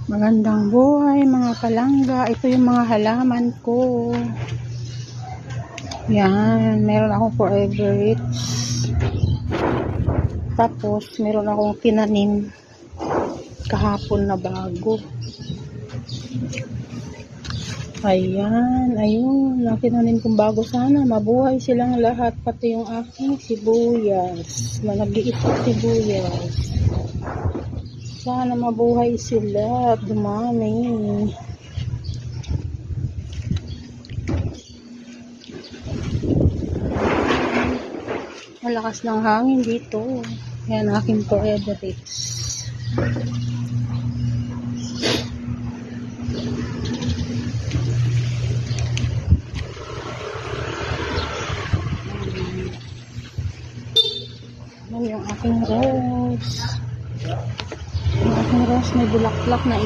Magandang buhay mga palangga. Ito yung mga halaman ko. Yan, meron akong Forever Rich. Tapos meron akong tinanim kahapon na bago. Ayan, ayun, ang tinanim kong bago. Sana mabuhay silang lahat, pati yung aking sibuyas. Nag-iipot sibuyas. Sana mabuhay sila, dumami. Malakas ng hangin dito. Yan aking Forever Rich. Yan yung aking rose. Yung aking rose may bulaklak na